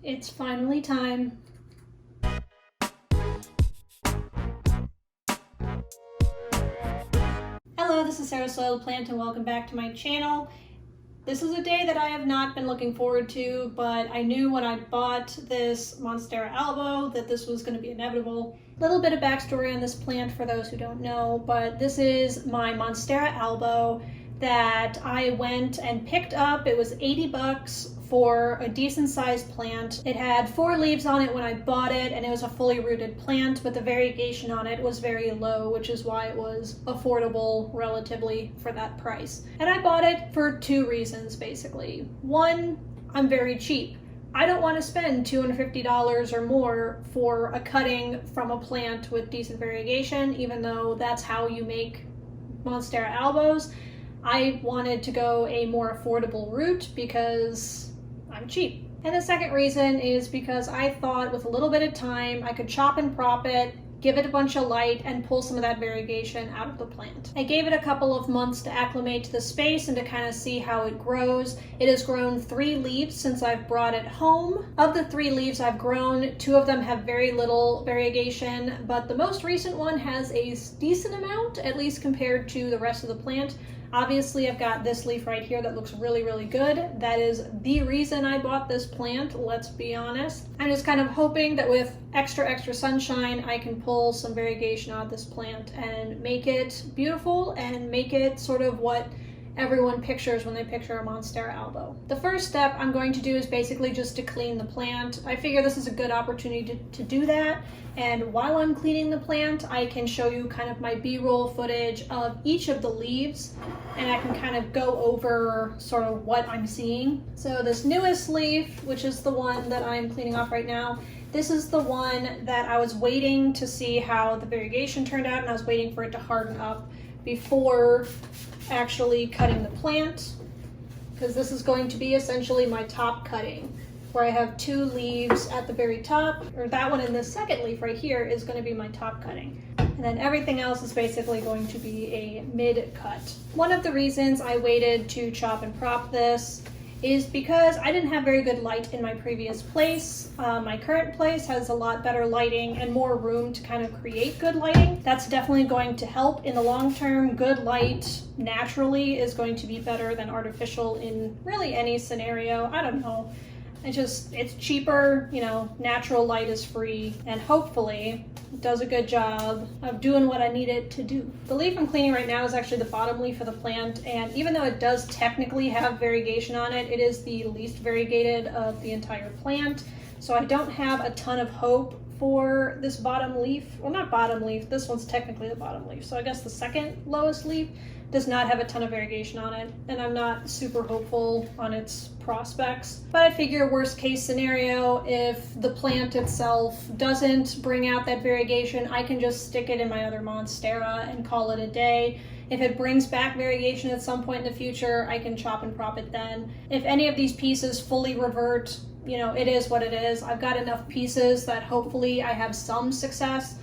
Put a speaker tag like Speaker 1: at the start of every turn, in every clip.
Speaker 1: It's finally time. Hello, this is Sarah soiledplant and welcome back to my channel. This is a day that I have not been looking forward to, but I knew when I bought this Monstera Albo that this was going to be inevitable. A little bit of backstory on this plant for those who don't know, but this is my Monstera Albo that I went and picked up. It was 80 bucks for a decent sized plant. It had 4 leaves on it when I bought it, and it was a fully rooted plant, but the variegation on it was very low, which is why it was affordable relatively for that price. And I bought it for 2 reasons basically. One, I'm very cheap. I don't want to spend $250 or more for a cutting from a plant with decent variegation, even though that's how you make Monstera Albos. I wanted to go a more affordable route because I'm cheap. And the second reason is because I thought with a little bit of time I could chop and prop it, give it a bunch of light, and pull some of that variegation out of the plant. I gave it a couple of months to acclimate to the space and to kind of see how it grows. It has grown 3 leaves since I've brought it home. Of the 3 leaves I've grown, 2 of them have very little variegation, but the most recent one has a decent amount, at least compared to the rest of the plant. Obviously, I've got this leaf right here that looks really, really good. That is the reason I bought this plant, let's be honest. I'm just kind of hoping that with extra sunshine, I can pull some variegation out of this plant and make it beautiful and make it sort of what everyone pictures when they picture a Monstera Albo. The first step I'm going to do is basically just to clean the plant. I figure this is a good opportunity to do that, and while I'm cleaning the plant I can show you kind of my B-roll footage of each of the leaves, and I can kind of go over sort of what I'm seeing. So this newest leaf, which is the one that I'm cleaning off right now, this is the one that I was waiting to see how the variegation turned out, and I was waiting for it to harden up before actually cutting the plant, because this is going to be essentially my top cutting, where I have 2 leaves at the very top, or that one in this second leaf right here is going to be my top cutting. And then everything else is basically going to be a mid cut. One of the reasons I waited to chop and prop this is because I didn't have very good light in my previous place. My current place has a lot better lighting and more room to kind of create good lighting. That's definitely going to help in the long term. Good light naturally is going to be better than artificial in really any scenario. I don't know. It's cheaper, you know, natural light is free, and hopefully it does a good job of doing what I need it to do. The leaf I'm cleaning right now is actually the bottom leaf of the plant, and even though it does technically have variegation on it, it is the least variegated of the entire plant. So I don't have a ton of hope for this bottom leaf. Well, not bottom leaf, this one's technically the bottom leaf. So I guess the second lowest leaf does not have a ton of variegation on it, and I'm not super hopeful on its prospects. But I figure worst case scenario, if the plant itself doesn't bring out that variegation, I can just stick it in my other Monstera and call it a day. If it brings back variegation at some point in the future, I can chop and prop it then. If any of these pieces fully revert, you know, it is what it is. I've got enough pieces that hopefully I have some success,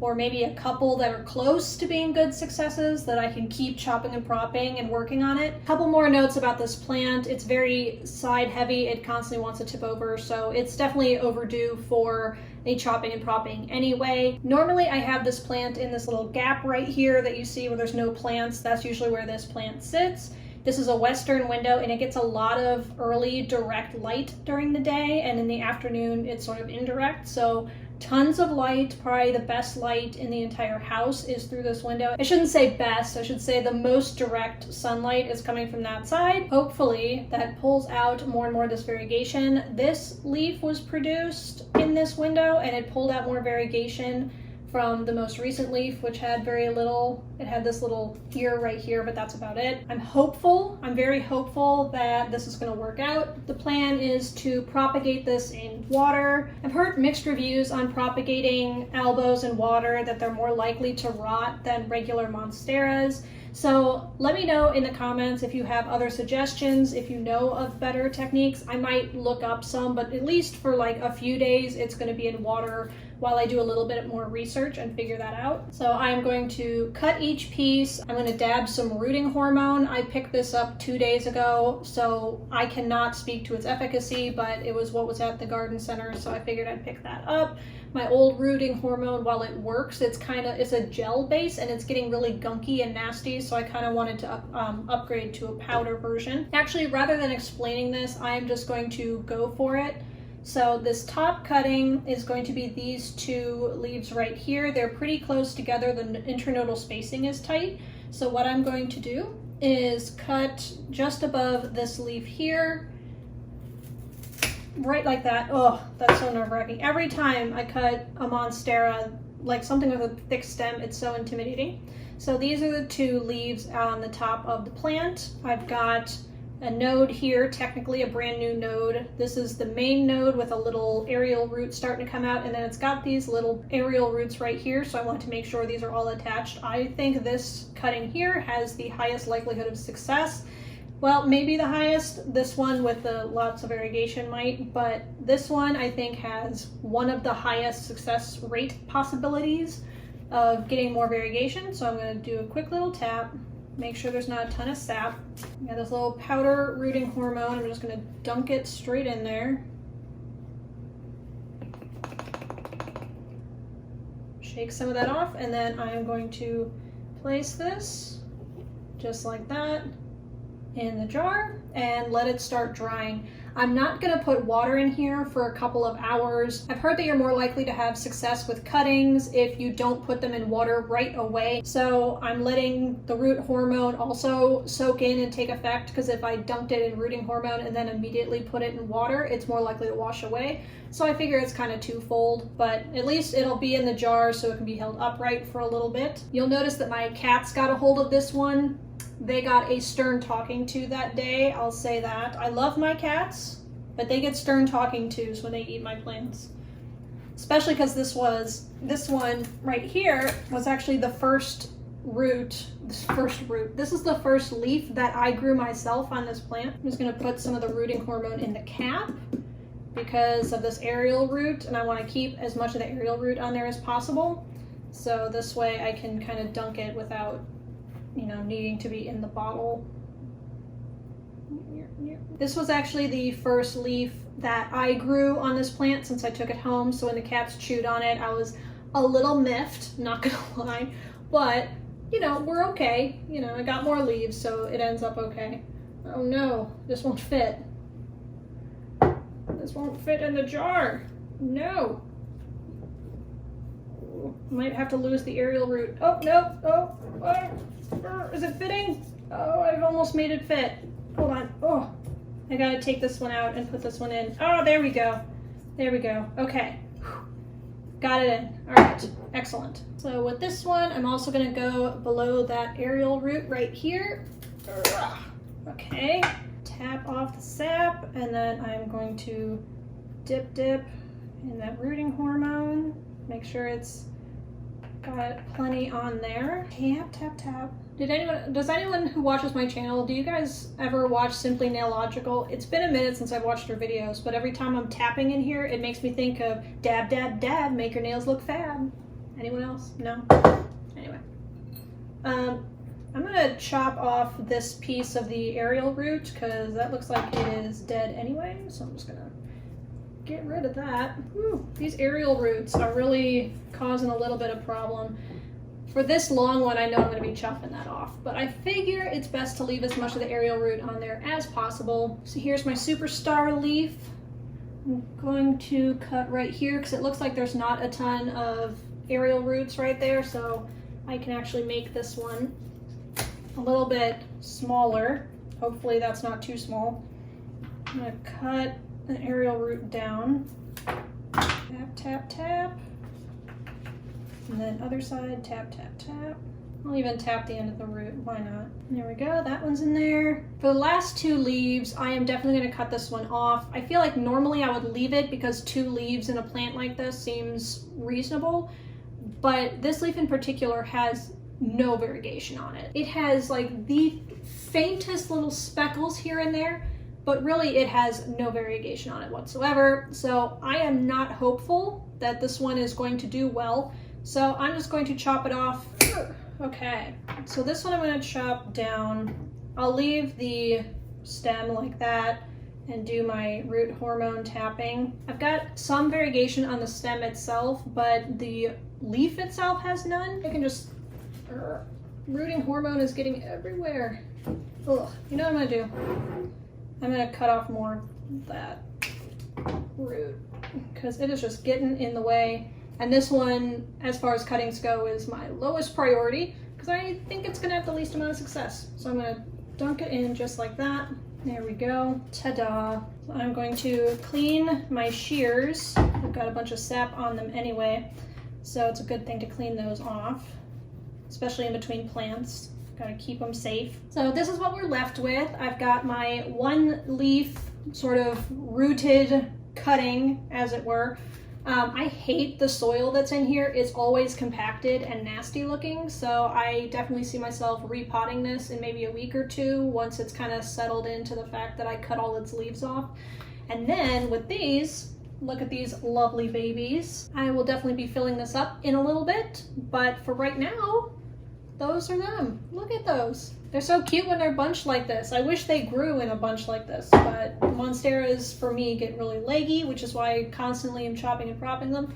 Speaker 1: or maybe a couple that are close to being good successes that I can keep chopping and propping and working on it. A couple more notes about this plant. It's very side heavy. It constantly wants to tip over, so it's definitely overdue for a chopping and propping anyway. Normally I have this plant in this little gap right here that you see where there's no plants. That's usually where this plant sits. This is a western window, and it gets a lot of early direct light during the day, and in the afternoon it's sort of indirect, so tons of light. Probably the best light in the entire house is through this window. I shouldn't say best, I should say the most direct sunlight is coming from that side. Hopefully that pulls out more and more of this variegation. This leaf was produced in this window, and it pulled out more variegation from the most recent leaf, which had very little. It had this little ear right here, but that's about it. I'm hopeful, I'm very hopeful that this is gonna work out. The plan is to propagate this in water. I've heard mixed reviews on propagating albos in water, that they're more likely to rot than regular Monsteras. So let me know in the comments if you have other suggestions, if you know of better techniques. I might look up some, but at least for like a few days, it's gonna be in water while I do a little bit more research and figure that out. So I'm going to cut each piece. I'm going to dab some rooting hormone. I picked this up 2 days ago, so I cannot speak to its efficacy, but it was what was at the garden center, so I figured I'd pick that up. My old rooting hormone, while it works, it's a gel base and it's getting really gunky and nasty, so I kind of wanted to upgrade to a powder version. Actually, rather than explaining this, I am just going to go for it. So this top cutting is going to be these 2 leaves right here. They're pretty close together. The internodal spacing is tight. So what I'm going to do is cut just above this leaf here, right like that. Oh, that's so nerve-wracking. Every time I cut a Monstera, like something with a thick stem, it's so intimidating. So these are the 2 leaves on the top of the plant. I've got a node here, technically a brand new node. This is the main node with a little aerial root starting to come out, and then it's got these little aerial roots right here, so I want to make sure these are all attached. I think this cutting here has the highest likelihood of success. Well, maybe the highest. This one with the lots of variegation might, but this one I think has one of the highest success rate possibilities of getting more variegation. So I'm going to do a quick little tap, make sure there's not a ton of sap. I got this little powder rooting hormone. I'm just going to dunk it straight in there. Shake some of that off, and then I'm going to place this just like that in the jar and let it start drying. I'm not going to put water in here for a couple of hours. I've heard that you're more likely to have success with cuttings if you don't put them in water right away. So I'm letting the root hormone also soak in and take effect, because if I dumped it in rooting hormone and then immediately put it in water, it's more likely to wash away. So I figure it's kind of twofold, but at least it'll be in the jar so it can be held upright for a little bit. You'll notice that my cats got a hold of this one. They got a stern talking to that day, I'll say that. I love my cats, but they get stern talking tos when they eat my plants. Especially because this one right here was actually the first root. This is the first leaf that I grew myself on this plant. I'm just gonna put some of the rooting hormone in the cap because of this aerial root, and I want to keep as much of the aerial root on there as possible. So this way I can kind of dunk it without, you know, needing to be in the bottle. This was actually the first leaf that I grew on this plant since I took it home, so when the cats chewed on it, I was a little miffed, not gonna lie, but you know, we're okay. You know, I got more leaves, so it ends up okay. Oh no, this won't fit. This won't fit in the jar. No. Might have to lose the aerial root. Oh, no. Oh, is it fitting? Oh, I've almost made it fit. Hold on. Oh, I gotta take this one out and put this one in. Oh, there we go. There we go. Okay. Got it in. All right. Excellent. So with this one, I'm also gonna go below that aerial root right here. Okay. Tap off the sap, and then I'm going to dip in that rooting hormone. Make sure it's got plenty on there. Tap. Does anyone who watches my channel, do you guys ever watch Simply Nailogical? It's been a minute since I've watched her videos, but every time I'm tapping in here, it makes me think of dab, dab, dab, make your nails look fab. Anyone else? No? Anyway. I'm gonna chop off this piece of the aerial root because that looks like it is dead anyway, so I'm just gonna get rid of that. Whew, these aerial roots are really causing a little bit of problem. For this long one, I know I'm going to be chopping that off, but I figure it's best to leave as much of the aerial root on there as possible. So here's my superstar leaf. I'm going to cut right here because it looks like there's not a ton of aerial roots right there, so I can actually make this one a little bit smaller. Hopefully that's not too small. I'm going to cut an aerial root down. Tap. And then other side, tap. I'll even tap the end of the root, why not? There we go, that one's in there. For the last 2 leaves, I am definitely gonna cut this one off. I feel like normally I would leave it because 2 leaves in a plant like this seems reasonable, but this leaf in particular has no variegation on it. It has like the faintest little speckles here and there, but really it has no variegation on it whatsoever. So I am not hopeful that this one is going to do well. So I'm just going to chop it off. Okay, so this one I'm going to chop down. I'll leave the stem like that and do my root hormone tapping. I've got some variegation on the stem itself, but the leaf itself has none. I can just, rooting hormone is getting everywhere. Ugh. You know what I'm gonna do? I'm gonna cut off more of that root because it is just getting in the way. And this one, as far as cuttings go, is my lowest priority because I think it's gonna have the least amount of success. So I'm gonna dunk it in just like that. There we go. Ta-da. So I'm going to clean my shears. I've got a bunch of sap on them anyway, so it's a good thing to clean those off, especially in between plants. Gotta keep them safe. So this is what we're left with. I've got my one leaf sort of rooted cutting, as it were. I hate the soil that's in here. It's always compacted and nasty looking, so I definitely see myself repotting this in maybe a week or two once it's kind of settled into the fact that I cut all its leaves off. And then with these, look at these lovely babies. I will definitely be filling this up in a little bit, but for right now, those are them. Look at those. They're so cute when they're bunched like this. I wish they grew in a bunch like this, but Monsteras, for me, get really leggy, which is why I constantly am chopping and propping them.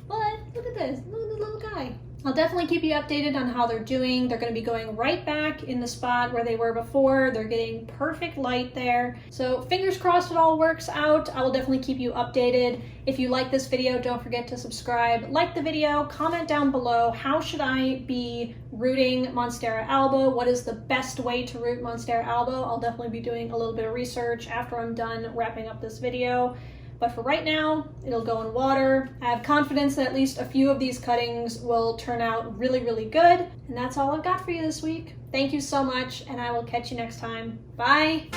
Speaker 1: But look at this. Look at this little guy. I'll definitely keep you updated on how they're doing. They're going to be going right back in the spot where they were before. They're getting perfect light there. So fingers crossed it all works out. I will definitely keep you updated. If you like this video, don't forget to subscribe, like the video, comment down below. How should I be rooting Monstera Albo? What is the best way to root Monstera Albo? I'll definitely be doing a little bit of research after I'm done wrapping up this video. But for right now, it'll go in water. I have confidence that at least a few of these cuttings will turn out really, really good. And that's all I've got for you this week. Thank you so much, and I will catch you next time. Bye!